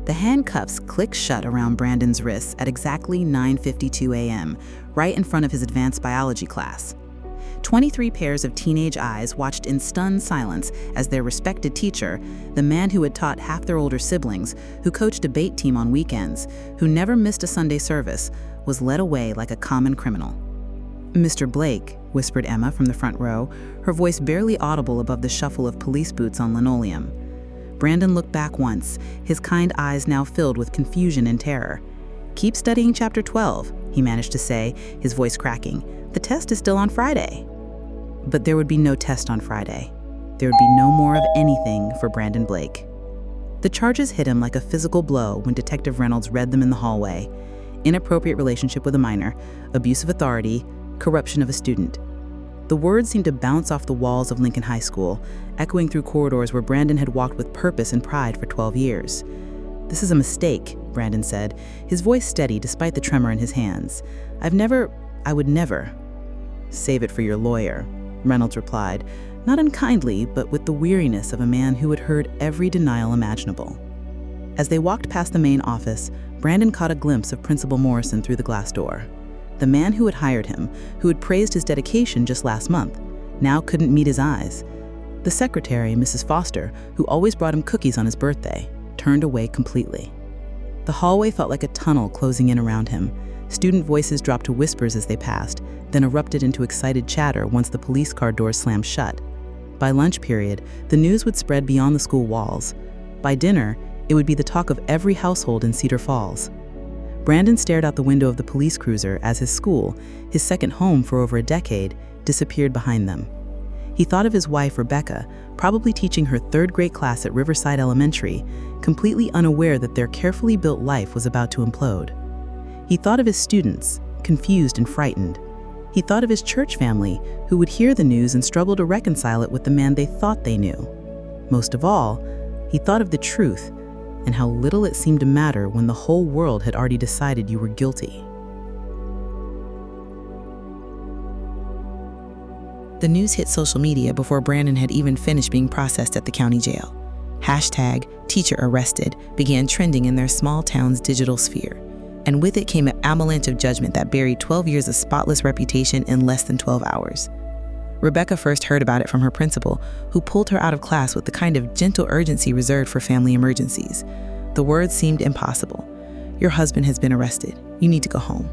The handcuffs clicked shut around Brandon's wrists at exactly 9:52 a.m., right in front of his advanced biology class. 23 pairs of teenage eyes watched in stunned silence as their respected teacher, the man who had taught half their older siblings, who coached debate team on weekends, who never missed a Sunday service, was led away like a common criminal. "Mr. Blake," whispered Emma from the front row, her voice barely audible above the shuffle of police boots on linoleum. Brandon looked back once, his kind eyes now filled with confusion and terror. "Keep studying chapter 12, he managed to say, his voice cracking. "The test is still on Friday." But there would be no test on Friday. There would be no more of anything for Brandon Blake. The charges hit him like a physical blow when Detective Reynolds read them in the hallway. Inappropriate relationship with a minor, abuse of authority, corruption of a student. The words seemed to bounce off the walls of Lincoln High School, echoing through corridors where Brandon had walked with purpose and pride for 12 years. "This is a mistake," Brandon said, his voice steady despite the tremor in his hands. I would never." "Save it for your lawyer," Reynolds replied, not unkindly, but with the weariness of a man who had heard every denial imaginable. As they walked past the main office, Brandon caught a glimpse of Principal Morrison through the glass door. The man who had hired him, who had praised his dedication just last month, now couldn't meet his eyes. The secretary, Mrs. Foster, who always brought him cookies on his birthday, turned away completely. The hallway felt like a tunnel closing in around him. Student voices dropped to whispers as they passed, then erupted into excited chatter once the police car doors slammed shut. By lunch period, the news would spread beyond the school walls. By dinner, it would be the talk of every household in Cedar Falls. Brandon stared out the window of the police cruiser as his school, his second home for over a decade, disappeared behind them. He thought of his wife, Rebecca, probably teaching her third-grade class at Riverside Elementary, completely unaware that their carefully built life was about to implode. He thought of his students, confused and frightened. He thought of his church family, who would hear the news and struggle to reconcile it with the man they thought they knew. Most of all, he thought of the truth and how little it seemed to matter when the whole world had already decided you were guilty. The news hit social media before Brandon had even finished being processed at the county jail. #TeacherArrested began trending in their small town's digital sphere. And with it came an avalanche of judgment that buried 12 years of spotless reputation in less than 12 hours. Rebecca first heard about it from her principal, who pulled her out of class with the kind of gentle urgency reserved for family emergencies. The words seemed impossible. "Your husband has been arrested. You need to go home."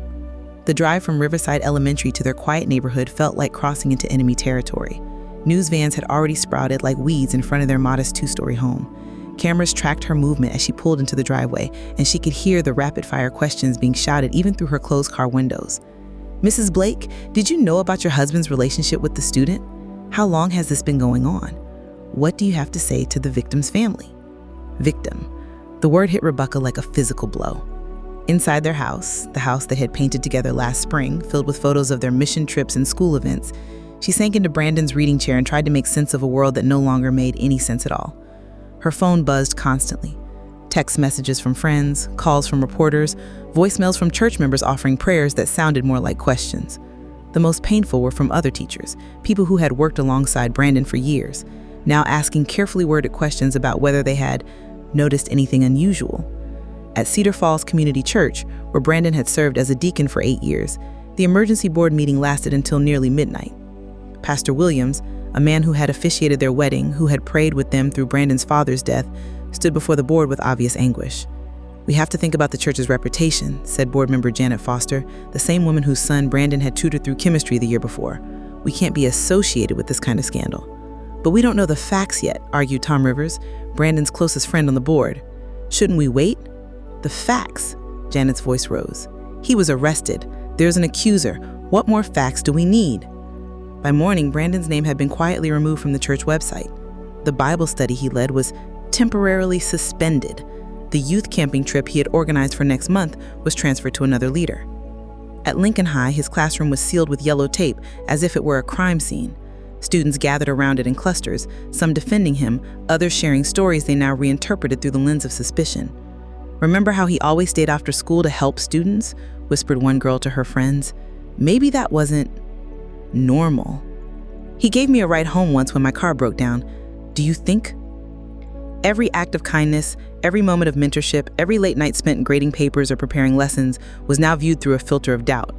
The drive from Riverside Elementary to their quiet neighborhood felt like crossing into enemy territory. News vans had already sprouted like weeds in front of their modest two-story home. Cameras tracked her movement as she pulled into the driveway, and she could hear the rapid-fire questions being shouted even through her closed car windows. "Mrs. Blake, did you know about your husband's relationship with the student? How long has this been going on? What do you have to say to the victim's family?" Victim. The word hit Rebecca like a physical blow. Inside their house, the house that had painted together last spring, filled with photos of their mission trips and school events, she sank into Brandon's reading chair and tried to make sense of a world that no longer made any sense at all. Her phone buzzed constantly. Text messages from friends, calls from reporters, voicemails from church members offering prayers that sounded more like questions. The most painful were from other teachers, people who had worked alongside Brandon for years, now asking carefully worded questions about whether they had noticed anything unusual. At Cedar Falls Community Church, where Brandon had served as a deacon for 8 years, the emergency board meeting lasted until nearly midnight. Pastor Williams, a man who had officiated their wedding, who had prayed with them through Brandon's father's death, stood before the board with obvious anguish. "We have to think about the church's reputation," said board member Janet Foster, the same woman whose son Brandon had tutored through chemistry the year before. "We can't be associated with this kind of scandal." "But we don't know the facts yet," argued Tom Rivers, Brandon's closest friend on the board. "Shouldn't we wait?" "The facts," Janet's voice rose. "He was arrested. There's an accuser. What more facts do we need?" By morning, Brandon's name had been quietly removed from the church website. The Bible study he led was temporarily suspended. The youth camping trip he had organized for next month was transferred to another leader. At Lincoln High, his classroom was sealed with yellow tape as if it were a crime scene. Students gathered around it in clusters, some defending him, others sharing stories they now reinterpreted through the lens of suspicion. "Remember how he always stayed after school to help students?" whispered one girl to her friends. "Maybe that wasn't normal. He gave me a ride home once when my car broke down. Do you think?" Every act of kindness, Every moment of mentorship, every late night spent grading papers or preparing lessons was now viewed through a filter of doubt.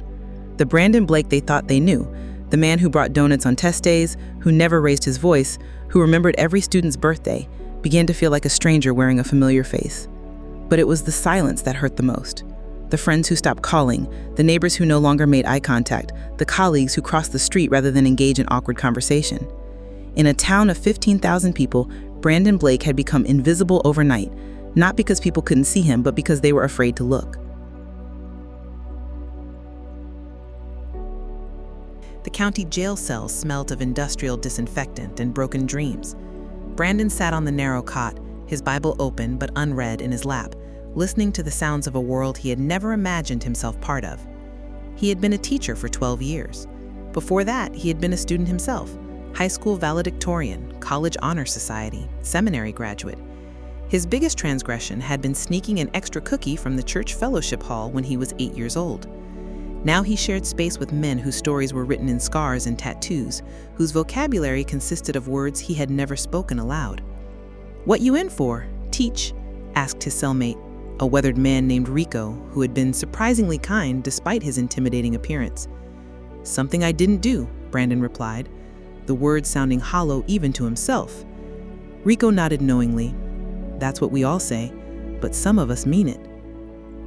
The Brandon Blake they thought they knew, the man who brought donuts on test days, who never raised his voice, who remembered every student's birthday, began to feel like a stranger wearing a familiar face. But it was the silence that hurt the most. The friends who stopped calling, the neighbors who no longer made eye contact, the colleagues who crossed the street rather than engage in awkward conversation. In a town of 15,000 people, Brandon Blake had become invisible overnight, not because people couldn't see him, but because they were afraid to look. The county jail cells smelled of industrial disinfectant and broken dreams. Brandon sat on the narrow cot, his Bible open but unread in his lap, listening to the sounds of a world he had never imagined himself part of. He had been a teacher for 12 years. Before that, he had been a student himself, high school valedictorian, college honor society, seminary graduate. His biggest transgression had been sneaking an extra cookie from the church fellowship hall when he was 8 years old. Now he shared space with men whose stories were written in scars and tattoos, whose vocabulary consisted of words he had never spoken aloud. "What you in for? Teach?" asked his cellmate, a weathered man named Rico, who had been surprisingly kind despite his intimidating appearance. "Something I didn't do," Brandon replied, the words sounding hollow even to himself. Rico nodded knowingly. "That's what we all say, but some of us mean it."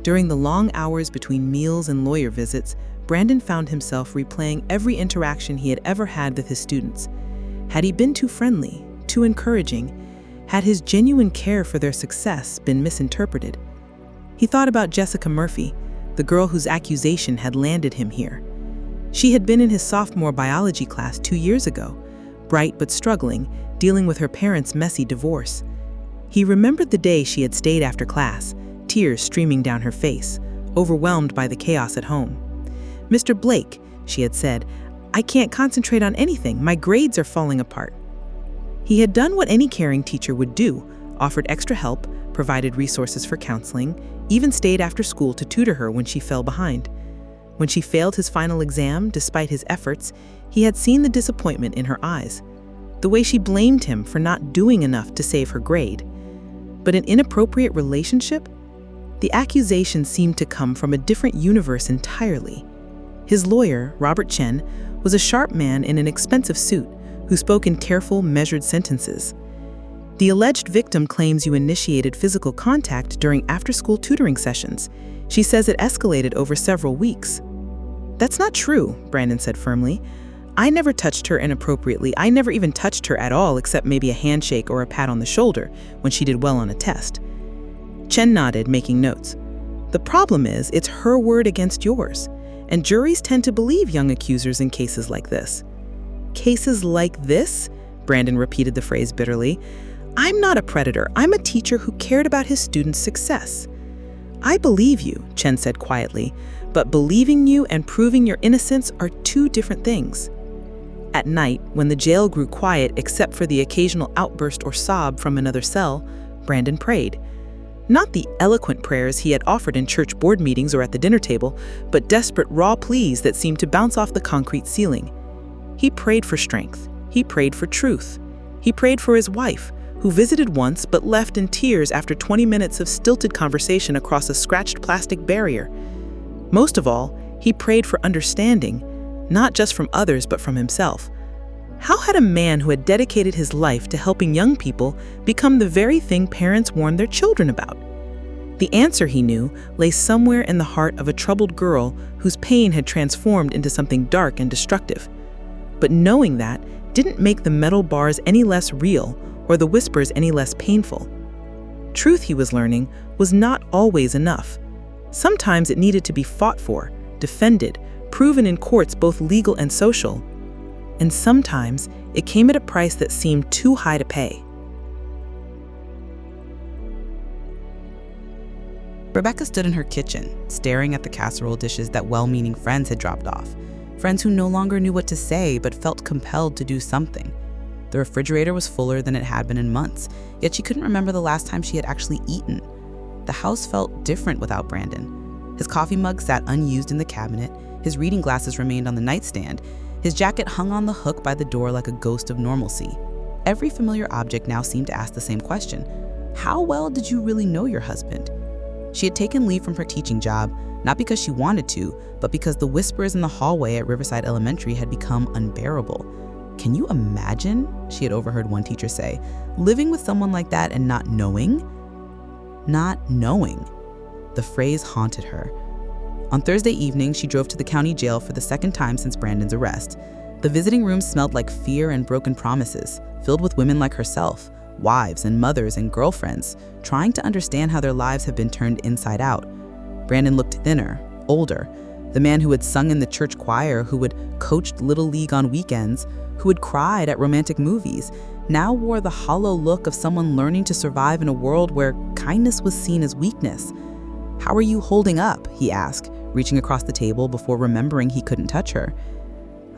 During the long hours between meals and lawyer visits, Brandon found himself replaying every interaction he had ever had with his students. Had he been too friendly, too encouraging? Had his genuine care for their success been misinterpreted? He thought about Jessica Murphy, the girl whose accusation had landed him here. She had been in his sophomore biology class 2 years ago, bright but struggling, dealing with her parents' messy divorce. He remembered the day she had stayed after class, tears streaming down her face, overwhelmed by the chaos at home. "Mr. Blake," she had said, "I can't concentrate on anything. My grades are falling apart." He had done what any caring teacher would do, offered extra help, provided resources for counseling, even stayed after school to tutor her when she fell behind. When she failed his final exam, despite his efforts, he had seen the disappointment in her eyes, the way she blamed him for not doing enough to save her grade. But an inappropriate relationship? The accusation seemed to come from a different universe entirely. His lawyer, Robert Chen, was a sharp man in an expensive suit who spoke in careful, measured sentences. The alleged victim claims you initiated physical contact during after-school tutoring sessions. She says it escalated over several weeks. "That's not true," Brandon said firmly. "I never touched her inappropriately. I never even touched her at all except maybe a handshake or a pat on the shoulder when she did well on a test." Chen nodded, making notes. "The problem is, it's her word against yours, and juries tend to believe young accusers in cases like this." "Cases like this?" Brandon repeated the phrase bitterly. "I'm not a predator. I'm a teacher who cared about his students' success." "I believe you," Chen said quietly, "but believing you and proving your innocence are two different things." At night, when the jail grew quiet except for the occasional outburst or sob from another cell, Brandon prayed. Not the eloquent prayers he had offered in church board meetings or at the dinner table, but desperate raw pleas that seemed to bounce off the concrete ceiling. He prayed for strength. He prayed for truth. He prayed for his wife, who visited once but left in tears after 20 minutes of stilted conversation across a scratched plastic barrier. Most of all, he prayed for understanding, not just from others but from himself. How had a man who had dedicated his life to helping young people become the very thing parents warned their children about? The answer, he knew, lay somewhere in the heart of a troubled girl whose pain had transformed into something dark and destructive. But knowing that didn't make the metal bars any less real or the whispers any less painful. Truth, he was learning, was not always enough. Sometimes it needed to be fought for, defended, proven in courts both legal and social. And sometimes it came at a price that seemed too high to pay. Rebecca stood in her kitchen, staring at the casserole dishes that well-meaning friends had dropped off. Friends who no longer knew what to say but felt compelled to do something. The refrigerator was fuller than it had been in months, yet she couldn't remember the last time she had actually eaten. The house felt different without Brandon. His coffee mug sat unused in the cabinet, his reading glasses remained on the nightstand, his jacket hung on the hook by the door like a ghost of normalcy. Every familiar object now seemed to ask the same question. How well did you really know your husband? She had taken leave from her teaching job, not because she wanted to, but because the whispers in the hallway at Riverside Elementary had become unbearable. Can you imagine, she had overheard one teacher say, living with someone like that and not knowing? Not knowing. The phrase haunted her. On Thursday evening, she drove to the county jail for the second time since Brandon's arrest. The visiting room smelled like fear and broken promises, filled with women like herself, wives and mothers and girlfriends, trying to understand how their lives have been turned inside out. Brandon looked thinner, older. The man who had sung in the church choir, who had coached Little League on weekends, who had cried at romantic movies, now wore the hollow look of someone learning to survive in a world where kindness was seen as weakness. "How are you holding up?" he asked, reaching across the table before remembering he couldn't touch her.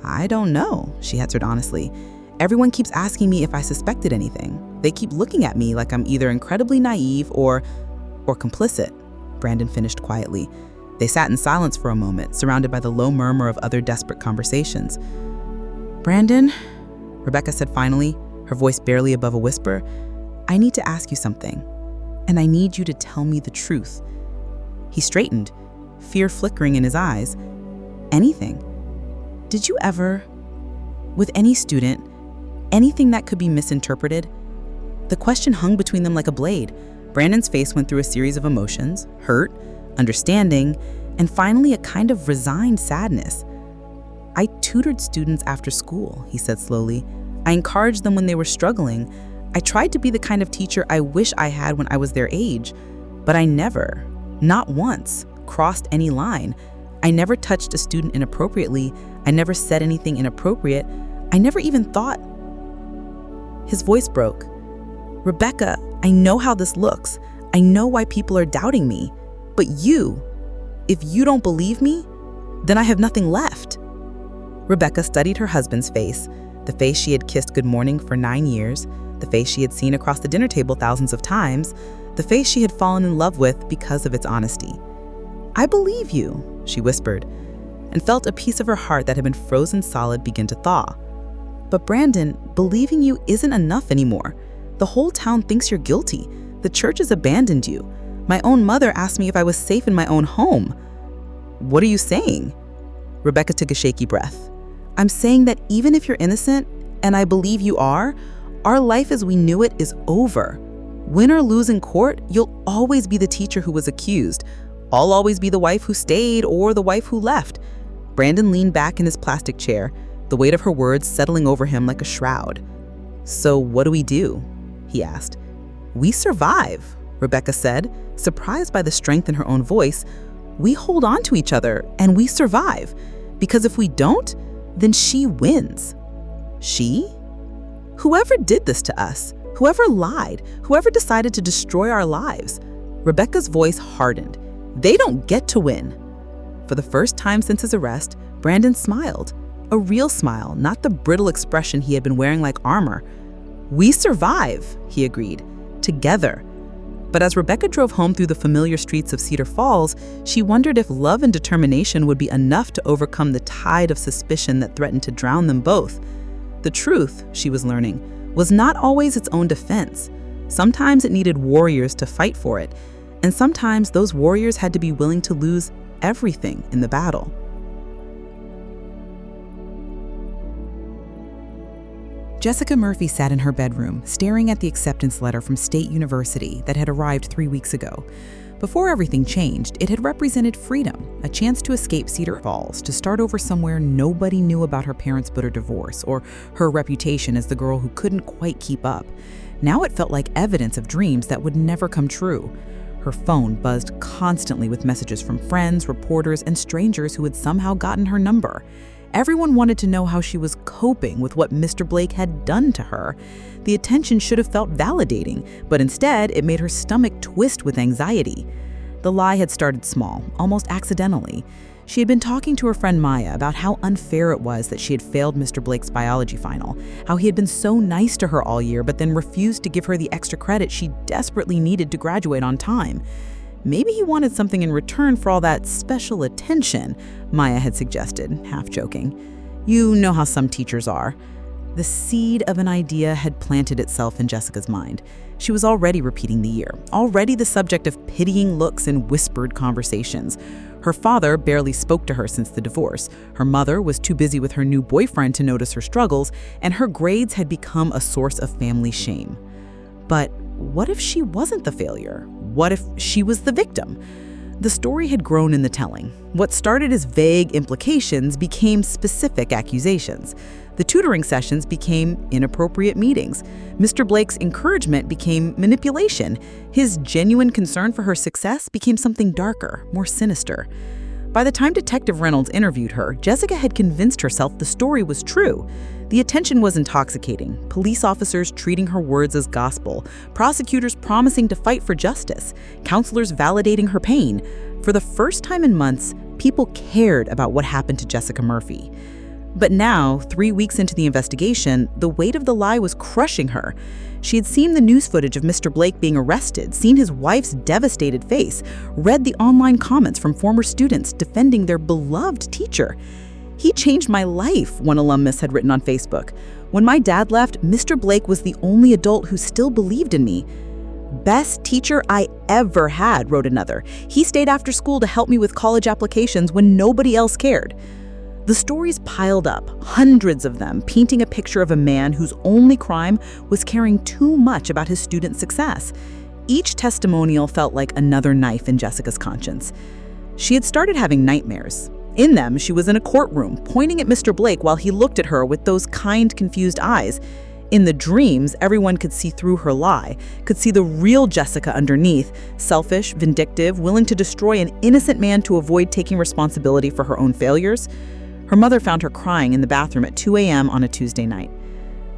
"I don't know," she answered honestly. "Everyone keeps asking me if I suspected anything. They keep looking at me like I'm either incredibly naive or complicit," Brandon finished quietly. They sat in silence for a moment, surrounded by the low murmur of other desperate conversations. "Brandon," Rebecca said finally, her voice barely above a whisper, "I need to ask you something, and I need you to tell me the truth." He straightened, fear flickering in his eyes. "Anything. Did you ever, with any student, anything that could be misinterpreted?" The question hung between them like a blade. Brandon's face went through a series of emotions: hurt, understanding, and finally a kind of resigned sadness. "I tutored students after school," he said slowly. "I encouraged them when they were struggling. I tried to be the kind of teacher I wish I had when I was their age, but I never, not once, crossed any line. I never touched a student inappropriately. I never said anything inappropriate. I never even thought." His voice broke. "Rebecca, I know how this looks. I know why people are doubting me. But you, if you don't believe me, then I have nothing left." Rebecca studied her husband's face, the face she had kissed good morning for 9 years, the face she had seen across the dinner table thousands of times, the face she had fallen in love with because of its honesty. "I believe you," she whispered, and felt a piece of her heart that had been frozen solid begin to thaw. "But Brandon, believing you isn't enough anymore. The whole town thinks you're guilty. The church has abandoned you. My own mother asked me if I was safe in my own home." "What are you saying?" Rebecca took a shaky breath. "I'm saying that even if you're innocent, and I believe you are, our life as we knew it is over. Win or lose in court, you'll always be the teacher who was accused. I'll always be the wife who stayed or the wife who left." Brandon leaned back in his plastic chair, the weight of her words settling over him like a shroud. "So what do we do?" he asked. "We survive," Rebecca said, surprised by the strength in her own voice. "We hold on to each other and we survive. Because if we don't, then she wins." "She?" "Whoever did this to us, whoever lied, whoever decided to destroy our lives." Rebecca's voice hardened. "They don't get to win." For the first time since his arrest, Brandon smiled. A real smile, not the brittle expression he had been wearing like armor. "We survive," he agreed, "together." But as Rebecca drove home through the familiar streets of Cedar Falls, she wondered if love and determination would be enough to overcome the tide of suspicion that threatened to drown them both. The truth, she was learning, was not always its own defense. Sometimes it needed warriors to fight for it, and sometimes those warriors had to be willing to lose everything in the battle. Jessica Murphy sat in her bedroom, staring at the acceptance letter from State University that had arrived 3 weeks ago. Before everything changed, it had represented freedom, a chance to escape Cedar Falls, to start over somewhere nobody knew about her parents' bitter divorce or her reputation as the girl who couldn't quite keep up. Now it felt like evidence of dreams that would never come true. Her phone buzzed constantly with messages from friends, reporters, and strangers who had somehow gotten her number. Everyone wanted to know how she was coping with what Mr. Blake had done to her. The attention should have felt validating, but instead it made her stomach twist with anxiety. The lie had started small, almost accidentally. She had been talking to her friend Maya about how unfair it was that she had failed Mr. Blake's biology final, how he had been so nice to her all year but then refused to give her the extra credit she desperately needed to graduate on time. Maybe he wanted something in return for all that special attention, Maya had suggested, half joking. You know how some teachers are. The seed of an idea had planted itself in Jessica's mind. She was already repeating the year, already the subject of pitying looks and whispered conversations. Her father barely spoke to her since the divorce. Her mother was too busy with her new boyfriend to notice her struggles, and her grades had become a source of family shame. But what if she wasn't the failure? What if she was the victim? The story had grown in the telling. What started as vague implications became specific accusations. The tutoring sessions became inappropriate meetings. Mr. Blake's encouragement became manipulation. His genuine concern for her success became something darker, more sinister. By the time Detective Reynolds interviewed her, Jessica had convinced herself the story was true. The attention was intoxicating. Police officers treating her words as gospel, prosecutors promising to fight for justice, counselors validating her pain. For the first time in months, people cared about what happened to Jessica Murphy. But now, 3 weeks into the investigation, the weight of the lie was crushing her. She had seen the news footage of Mr. Blake being arrested, seen his wife's devastated face, read the online comments from former students defending their beloved teacher. "He changed my life," one alumnus had written on Facebook. "When my dad left, Mr. Blake was the only adult who still believed in me." "Best teacher I ever had," wrote another. "He stayed after school to help me with college applications when nobody else cared." The stories piled up, hundreds of them, painting a picture of a man whose only crime was caring too much about his students' success. Each testimonial felt like another knife in Jessica's conscience. She had started having nightmares. In them, she was in a courtroom, pointing at Mr. Blake while he looked at her with those kind, confused eyes. In the dreams, everyone could see through her lie, could see the real Jessica underneath, selfish, vindictive, willing to destroy an innocent man to avoid taking responsibility for her own failures. Her mother found her crying in the bathroom at 2 a.m. on a Tuesday night.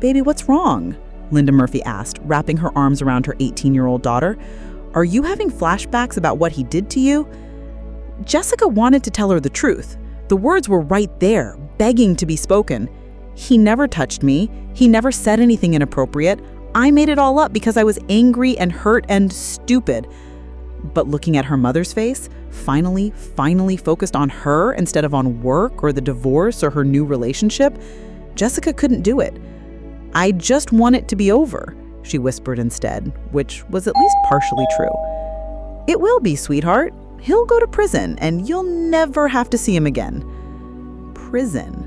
"Baby, what's wrong?" Linda Murphy asked, wrapping her arms around her 18-year-old daughter. "Are you having flashbacks about what he did to you?" Jessica wanted to tell her the truth. The words were right there, begging to be spoken. "He never touched me. He never said anything inappropriate. I made it all up because I was angry and hurt and stupid." But looking at her mother's face, finally focused on her instead of on work or the divorce or her new relationship, Jessica couldn't do it. "I just want it to be over," she whispered instead, which was at least partially true. "It will be, sweetheart. He'll go to prison and you'll never have to see him again." Prison.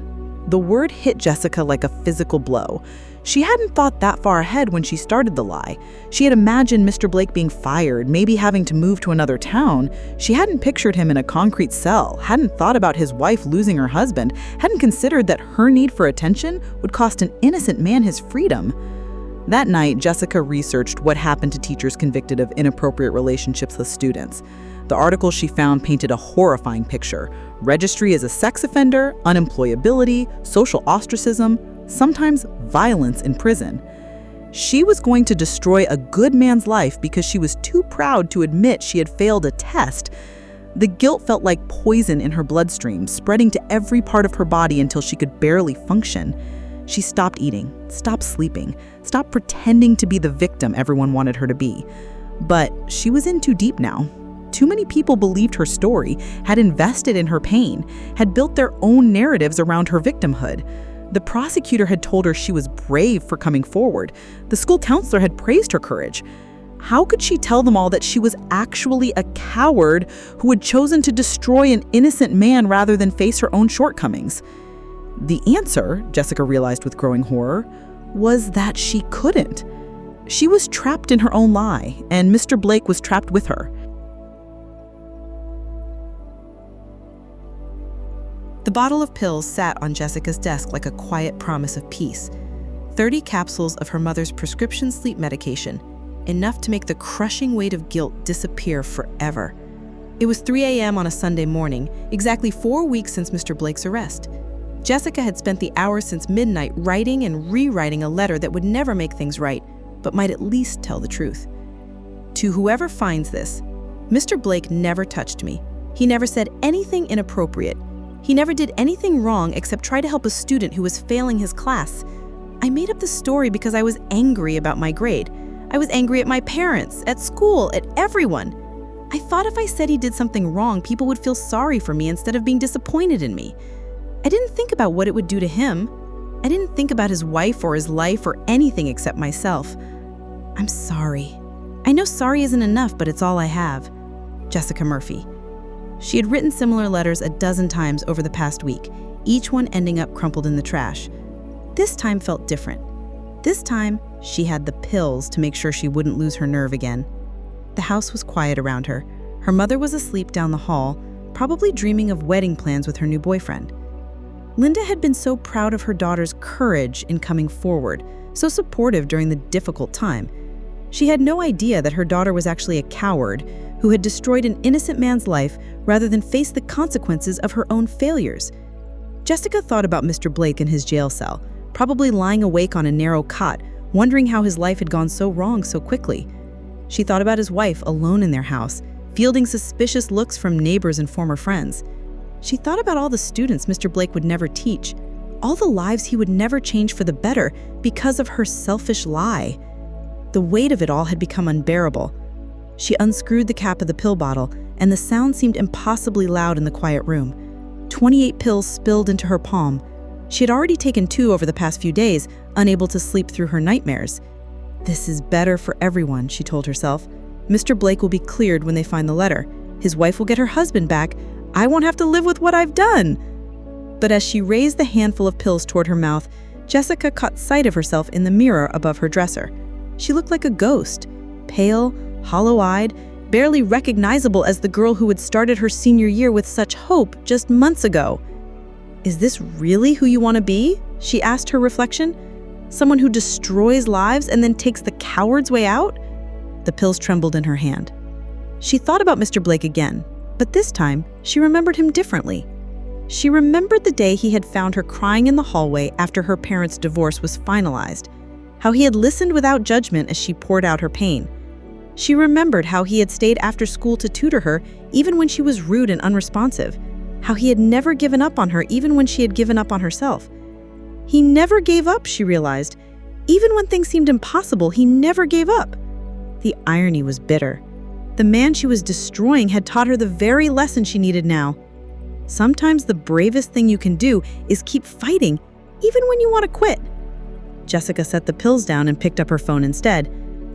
The word hit Jessica like a physical blow. She hadn't thought that far ahead when she started the lie. She had imagined Mr. Blake being fired, maybe having to move to another town. She hadn't pictured him in a concrete cell, hadn't thought about his wife losing her husband, hadn't considered that her need for attention would cost an innocent man his freedom. That night, Jessica researched what happened to teachers convicted of inappropriate relationships with students. The article she found painted a horrifying picture. Registry as a sex offender, unemployability, social ostracism, sometimes violence in prison. She was going to destroy a good man's life because she was too proud to admit she had failed a test. The guilt felt like poison in her bloodstream, spreading to every part of her body until she could barely function. She stopped eating, stopped sleeping, stopped pretending to be the victim everyone wanted her to be. But she was in too deep now. Too many people believed her story, had invested in her pain, had built their own narratives around her victimhood. The prosecutor had told her she was brave for coming forward. The school counselor had praised her courage. How could she tell them all that she was actually a coward who had chosen to destroy an innocent man rather than face her own shortcomings? The answer, Jessica realized with growing horror, was that she couldn't. She was trapped in her own lie, and Mr. Blake was trapped with her. The bottle of pills sat on Jessica's desk like a quiet promise of peace. 30 capsules of her mother's prescription sleep medication, enough to make the crushing weight of guilt disappear forever. It was 3 a.m. on a Sunday morning, exactly 4 weeks since Mr. Blake's arrest. Jessica had spent the hours since midnight writing and rewriting a letter that would never make things right, but might at least tell the truth. To whoever finds this, Mr. Blake never touched me. He never said anything inappropriate. He never did anything wrong except try to help a student who was failing his class. I made up the story because I was angry about my grade. I was angry at my parents, at school, at everyone. I thought if I said he did something wrong, people would feel sorry for me instead of being disappointed in me. I didn't think about what it would do to him. I didn't think about his wife or his life or anything except myself. I'm sorry. I know sorry isn't enough, but it's all I have. Jessica Murphy. She had written similar letters a dozen times over the past week, each one ending up crumpled in the trash. This time felt different. This time, she had the pills to make sure she wouldn't lose her nerve again. The house was quiet around her. Her mother was asleep down the hall, probably dreaming of wedding plans with her new boyfriend. Linda had been so proud of her daughter's courage in coming forward, so supportive during the difficult time. She had no idea that her daughter was actually a coward who had destroyed an innocent man's life rather than face the consequences of her own failures. Jessica thought about Mr. Blake in his jail cell, probably lying awake on a narrow cot, wondering how his life had gone so wrong so quickly. She thought about his wife alone in their house, fielding suspicious looks from neighbors and former friends. She thought about all the students Mr. Blake would never teach, all the lives he would never change for the better because of her selfish lie. The weight of it all had become unbearable. She unscrewed the cap of the pill bottle, and the sound seemed impossibly loud in the quiet room. 28 pills spilled into her palm. She had already taken 2 over the past few days, unable to sleep through her nightmares. This is better for everyone, she told herself. Mr. Blake will be cleared when they find the letter. His wife will get her husband back. I won't have to live with what I've done. But as she raised the handful of pills toward her mouth, Jessica caught sight of herself in the mirror above her dresser. She looked like a ghost, pale, hollow-eyed, barely recognizable as the girl who had started her senior year with such hope just months ago. Is this really who you want to be? She asked her reflection. Someone who destroys lives and then takes the coward's way out? The pills trembled in her hand. She thought about Mr. Blake again, but this time she remembered him differently. She remembered the day he had found her crying in the hallway after her parents' divorce was finalized, how he had listened without judgment as she poured out her pain. She remembered how he had stayed after school to tutor her even when she was rude and unresponsive, how he had never given up on her even when she had given up on herself. He never gave up, she realized. Even when things seemed impossible, he never gave up. The irony was bitter. The man she was destroying had taught her the very lesson she needed now. Sometimes the bravest thing you can do is keep fighting, even when you want to quit. Jessica set the pills down and picked up her phone instead.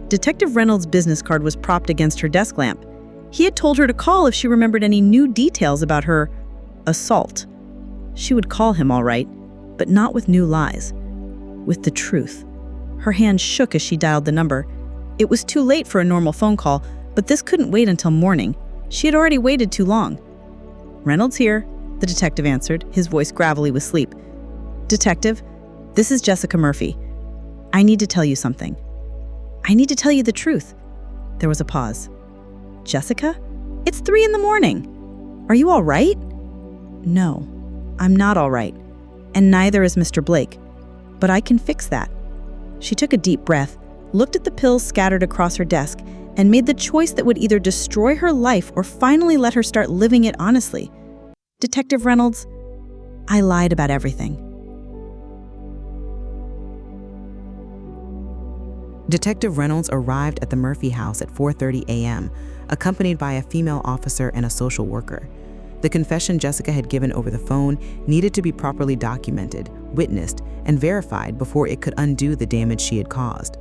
Detective Reynolds' business card was propped against her desk lamp. He had told her to call if she remembered any new details about her assault. She would call him all right, but not with new lies, with the truth. Her hand shook as she dialed the number. It was too late for a normal phone call, but this couldn't wait until morning. She had already waited too long. "Reynolds here," the detective answered, his voice gravelly with sleep. "Detective, this is Jessica Murphy. I need to tell you something. I need to tell you the truth." There was a pause. "Jessica? It's 3 a.m. Are you all right?" "No, I'm not all right, and neither is Mr. Blake. But I can fix that." She took a deep breath, looked at the pills scattered across her desk, and made the choice that would either destroy her life or finally let her start living it honestly. "Detective Reynolds, I lied about everything." Detective Reynolds arrived at the Murphy house at 4:30 a.m., accompanied by a female officer and a social worker. The confession Jessica had given over the phone needed to be properly documented, witnessed, and verified before it could undo the damage she had caused.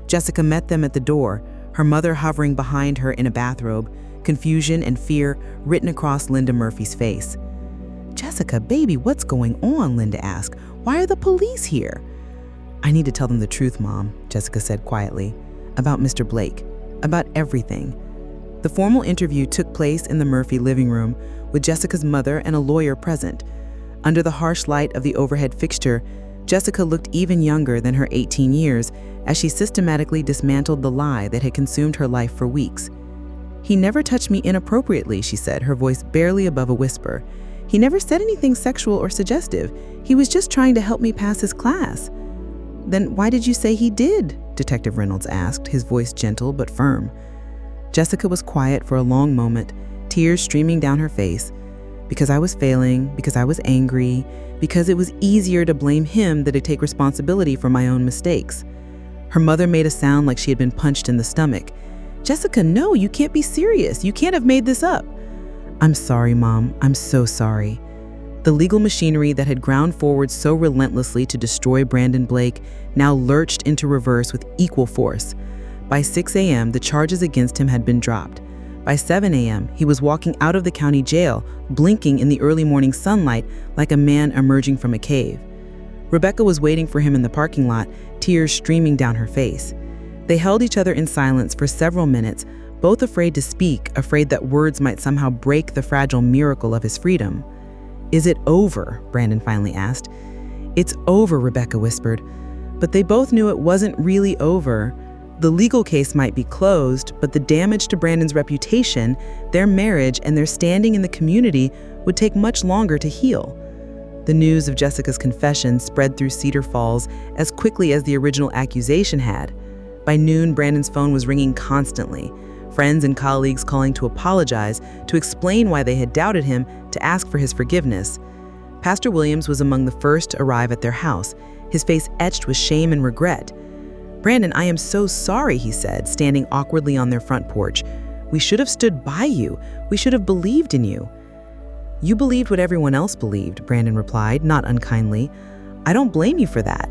Jessica met them at the door, her mother hovering behind her in a bathrobe, confusion and fear written across Linda Murphy's face. "Jessica, baby, what's going on?" Linda asked. "Why are the police here?" "I need to tell them the truth, Mom," Jessica said quietly. "About Mr. Blake. About everything." The formal interview took place in the Murphy living room, with Jessica's mother and a lawyer present. Under the harsh light of the overhead fixture, Jessica looked even younger than her 18 years as she systematically dismantled the lie that had consumed her life for weeks. "He never touched me inappropriately," she said, her voice barely above a whisper. "He never said anything sexual or suggestive. He was just trying to help me pass his class." "Then why did you say he did?" Detective Reynolds asked, his voice gentle but firm. Jessica was quiet for a long moment, tears streaming down her face. "Because I was failing, because I was angry, because it was easier to blame him than to take responsibility for my own mistakes." Her mother made a sound like she had been punched in the stomach. "Jessica, no, you can't be serious. You can't have made this up." "I'm sorry, Mom. I'm so sorry." The legal machinery that had ground forward so relentlessly to destroy Brandon Blake now lurched into reverse with equal force. By 6 a.m., the charges against him had been dropped. By 7 a.m., he was walking out of the county jail, blinking in the early morning sunlight like a man emerging from a cave. Rebecca was waiting for him in the parking lot, tears streaming down her face. They held each other in silence for several minutes, both afraid to speak, afraid that words might somehow break the fragile miracle of his freedom. "Is it over?" Brandon finally asked. "It's over," Rebecca whispered. But they both knew it wasn't really over. The legal case might be closed, but the damage to Brandon's reputation, their marriage, and their standing in the community would take much longer to heal. The news of Jessica's confession spread through Cedar Falls as quickly as the original accusation had. By noon, Brandon's phone was ringing constantly. Friends and colleagues calling to apologize, to explain why they had doubted him, to ask for his forgiveness. Pastor Williams was among the first to arrive at their house, his face etched with shame and regret. "Brandon, I am so sorry," he said, standing awkwardly on their front porch. "We should have stood by you. We should have believed in you." "You believed what everyone else believed," Brandon replied, not unkindly. "I don't blame you for that."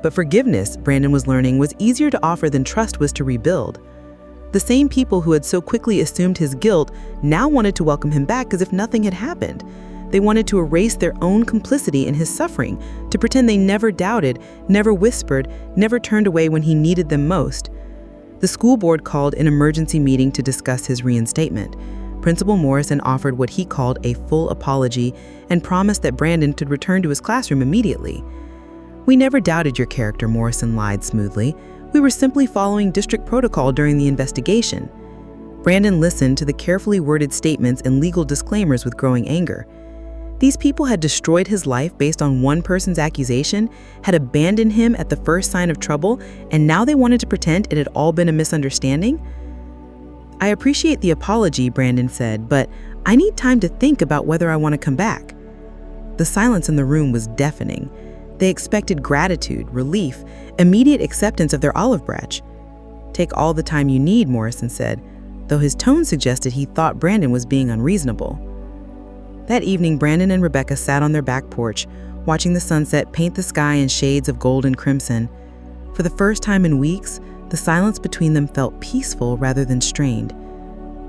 But forgiveness, Brandon was learning, was easier to offer than trust was to rebuild. The same people who had so quickly assumed his guilt now wanted to welcome him back as if nothing had happened. They wanted to erase their own complicity in his suffering, to pretend they never doubted, never whispered, never turned away when he needed them most. The school board called an emergency meeting to discuss his reinstatement. Principal Morrison offered what he called a full apology and promised that Brandon could return to his classroom immediately. "We never doubted your character," Morrison lied smoothly. "We were simply following district protocol during the investigation." Brandon listened to the carefully worded statements and legal disclaimers with growing anger. These people had destroyed his life based on one person's accusation, had abandoned him at the first sign of trouble, and now they wanted to pretend it had all been a misunderstanding? "I appreciate the apology," Brandon said, "but I need time to think about whether I want to come back." The silence in the room was deafening. They expected gratitude, relief, immediate acceptance of their olive branch. "Take all the time you need," Morrison said, though his tone suggested he thought Brandon was being unreasonable. That evening, Brandon and Rebecca sat on their back porch, watching the sunset paint the sky in shades of gold and crimson. For the first time in weeks, the silence between them felt peaceful rather than strained.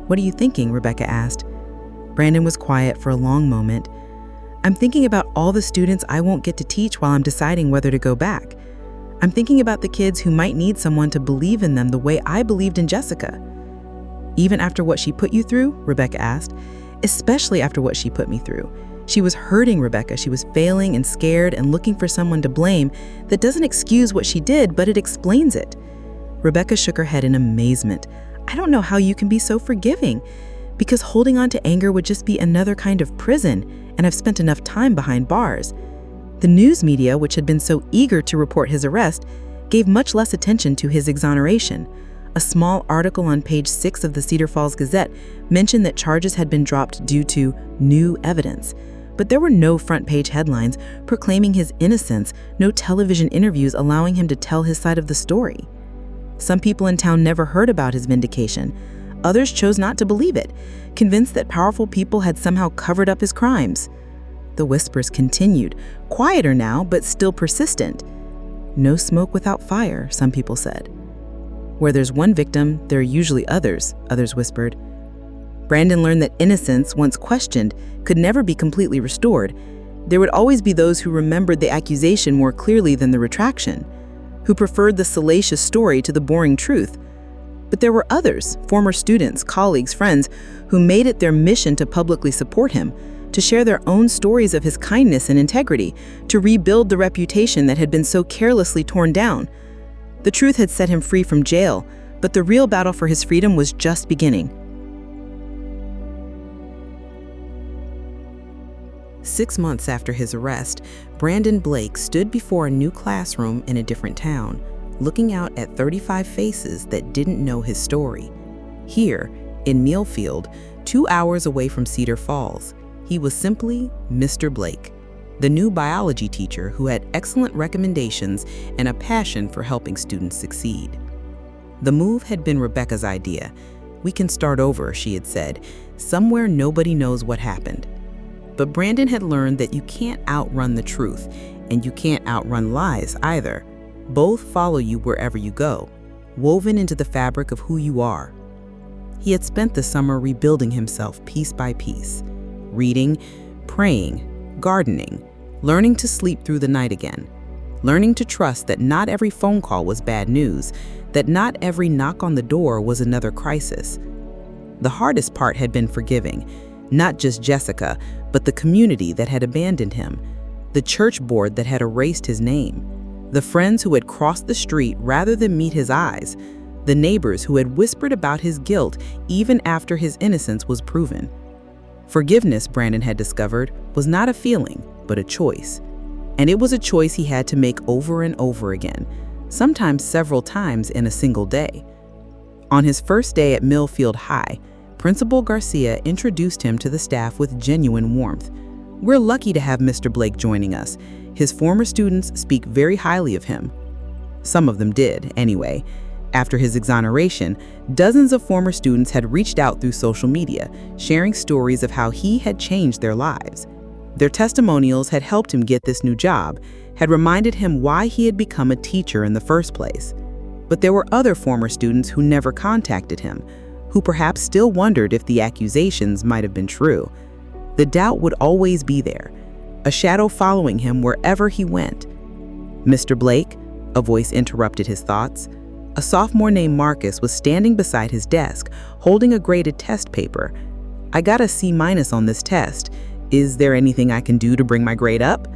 "What are you thinking?" Rebecca asked. Brandon was quiet for a long moment. "I'm thinking about all the students I won't get to teach while I'm deciding whether to go back. I'm thinking about the kids who might need someone to believe in them the way I believed in Jessica." "Even after what she put you through?" Rebecca asked. "Especially after what she put me through. She was hurting, Rebecca. She was failing and scared and looking for someone to blame. That doesn't excuse what she did, but it explains it." Rebecca shook her head in amazement. "I don't know how you can be so forgiving. Because holding on to anger would just be another kind of prison, and I've spent enough time behind bars." The news media, which had been so eager to report his arrest, gave much less attention to his exoneration. A small article on page 6 of the Cedar Falls Gazette mentioned that charges had been dropped due to new evidence. But there were no front-page headlines proclaiming his innocence, no television interviews allowing him to tell his side of the story. Some people in town never heard about his vindication. Others chose not to believe it, convinced that powerful people had somehow covered up his crimes. The whispers continued, quieter now, but still persistent. "No smoke without fire," some people said. "Where there's one victim, there are usually others," others whispered. Brandon learned that innocence, once questioned, could never be completely restored. There would always be those who remembered the accusation more clearly than the retraction, who preferred the salacious story to the boring truth. But there were others, former students, colleagues, friends, who made it their mission to publicly support him, to share their own stories of his kindness and integrity, to rebuild the reputation that had been so carelessly torn down. The truth had set him free from jail, but the real battle for his freedom was just beginning. 6 months after his arrest, Brandon Blake stood before a new classroom in a different town, looking out at 35 faces that didn't know his story. Here, in Millfield, 2 hours away from Cedar Falls, he was simply Mr. Blake, the new biology teacher who had excellent recommendations and a passion for helping students succeed. The move had been Rebecca's idea. "We can start over," she had said. "Somewhere nobody knows what happened." But Brandon had learned that you can't outrun the truth, and you can't outrun lies either. Both follow you wherever you go, woven into the fabric of who you are. He had spent the summer rebuilding himself piece by piece, reading, praying, gardening, learning to sleep through the night again, learning to trust that not every phone call was bad news, that not every knock on the door was another crisis. The hardest part had been forgiving, not just Jessica, but the community that had abandoned him, the church board that had erased his name, the friends who had crossed the street rather than meet his eyes, the neighbors who had whispered about his guilt even after his innocence was proven. Forgiveness, Brandon had discovered, was not a feeling, but a choice. And it was a choice he had to make over and over again, sometimes several times in a single day. On his first day at Millfield High, Principal Garcia introduced him to the staff with genuine warmth. "We're lucky to have Mr. Blake joining us. His former students speak very highly of him." Some of them did, anyway. After his exoneration, dozens of former students had reached out through social media, sharing stories of how he had changed their lives. Their testimonials had helped him get this new job, had reminded him why he had become a teacher in the first place. But there were other former students who never contacted him, who perhaps still wondered if the accusations might have been true. The doubt would always be there, a shadow following him wherever he went. "Mr. Blake," a voice interrupted his thoughts. A sophomore named Marcus was standing beside his desk, holding a graded test paper. "I got a C- on this test. Is there anything I can do to bring my grade up?"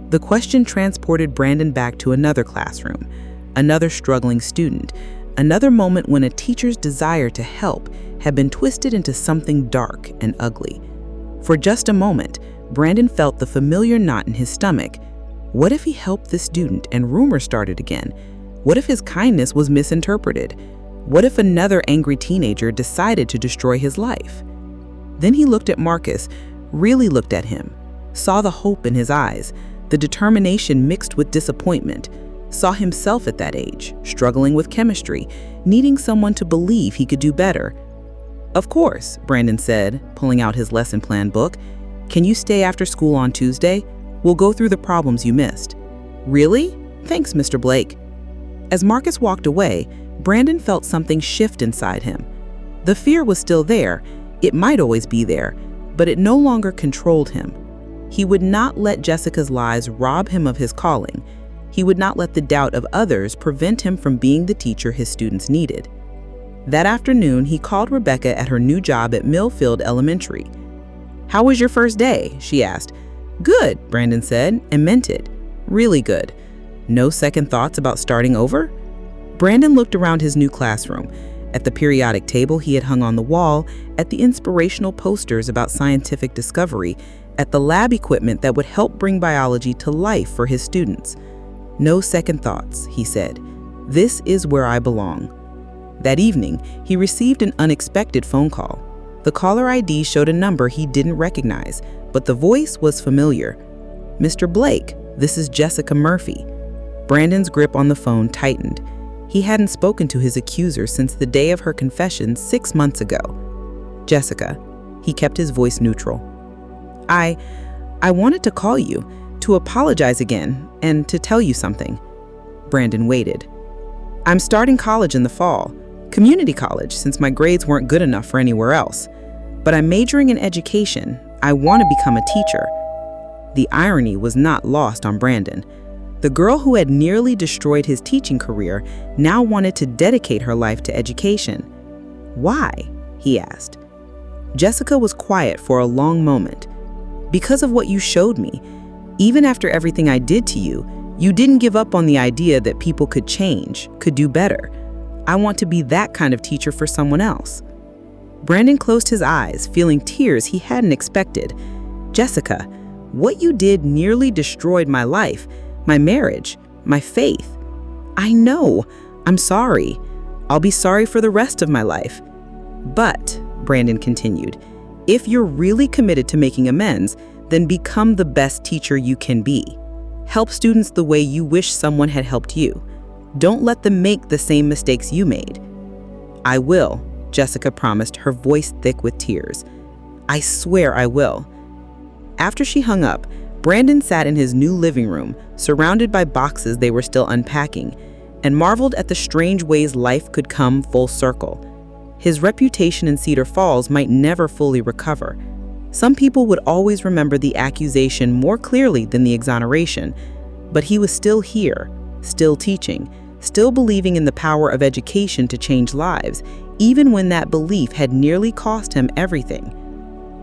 The question transported Brandon back to another classroom, another struggling student, another moment when a teacher's desire to help had been twisted into something dark and ugly. For just a moment, Brandon felt the familiar knot in his stomach. What if he helped this student and rumors started again? What if his kindness was misinterpreted? What if another angry teenager decided to destroy his life? Then he looked at Marcus, really looked at him, saw the hope in his eyes, the determination mixed with disappointment, saw himself at that age, struggling with chemistry, needing someone to believe he could do better. "Of course," Brandon said, pulling out his lesson plan book. "Can you stay after school on Tuesday? We'll go through the problems you missed." "Really? Thanks, Mr. Blake." As Marcus walked away, Brandon felt something shift inside him. The fear was still there, it might always be there, but it no longer controlled him. He would not let Jessica's lies rob him of his calling. He would not let the doubt of others prevent him from being the teacher his students needed. That afternoon, he called Rebecca at her new job at Millfield Elementary. "How was your first day?" she asked. "Good," Brandon said, and meant it. Really good. No second thoughts about starting over? Brandon looked around his new classroom, at the periodic table he had hung on the wall, at the inspirational posters about scientific discovery, at the lab equipment that would help bring biology to life for his students. "No second thoughts," he said. "This is where I belong." That evening, he received an unexpected phone call. The caller ID showed a number he didn't recognize, but the voice was familiar. "Mr. Blake, this is Jessica Murphy." Brandon's grip on the phone tightened. He hadn't spoken to his accuser since the day of her confession 6 months ago. "Jessica," he kept his voice neutral. I wanted to call you, to apologize again, and to tell you something." Brandon waited. "I'm starting college in the fall, community college, since my grades weren't good enough for anywhere else. But I'm majoring in education. I want to become a teacher." The irony was not lost on Brandon. The girl who had nearly destroyed his teaching career now wanted to dedicate her life to education. "Why?" he asked. Jessica was quiet for a long moment. "Because of what you showed me. Even after everything I did to you, you didn't give up on the idea that people could change, could do better. I want to be that kind of teacher for someone else." Brandon closed his eyes, feeling tears he hadn't expected. "Jessica, what you did nearly destroyed my life, my marriage, my faith. I know. I'm sorry. I'll be sorry for the rest of my life. But," Brandon continued, "if you're really committed to making amends, then become the best teacher you can be. Help students the way you wish someone had helped you. Don't let them make the same mistakes you made." "I will," Jessica promised, her voice thick with tears. "I swear I will." After she hung up, Brandon sat in his new living room, surrounded by boxes they were still unpacking, and marveled at the strange ways life could come full circle. His reputation in Cedar Falls might never fully recover. Some people would always remember the accusation more clearly than the exoneration, but he was still here, still teaching, still believing in the power of education to change lives, even when that belief had nearly cost him everything.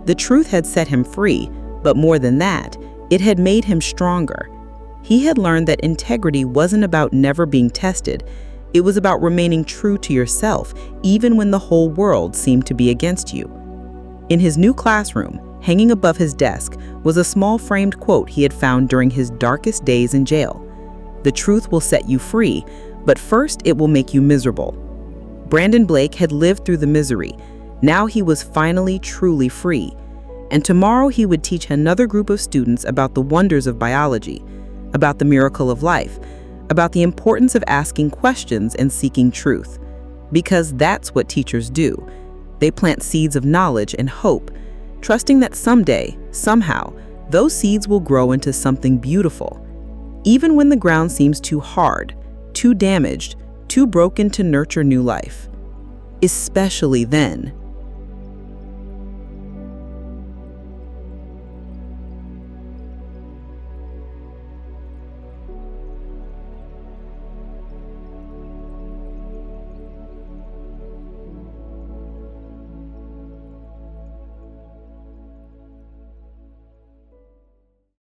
The truth had set him free, but more than that, it had made him stronger. He had learned that integrity wasn't about never being tested. It was about remaining true to yourself, even when the whole world seemed to be against you. In his new classroom, hanging above his desk, was a small framed quote he had found during his darkest days in jail. "The truth will set you free, but first it will make you miserable." Brandon Blake had lived through the misery. Now he was finally truly free. And tomorrow he would teach another group of students about the wonders of biology, about the miracle of life, about the importance of asking questions and seeking truth. Because that's what teachers do. They plant seeds of knowledge and hope, trusting that someday, somehow, those seeds will grow into something beautiful. Even when the ground seems too hard, too damaged, too broken to nurture new life. Especially then.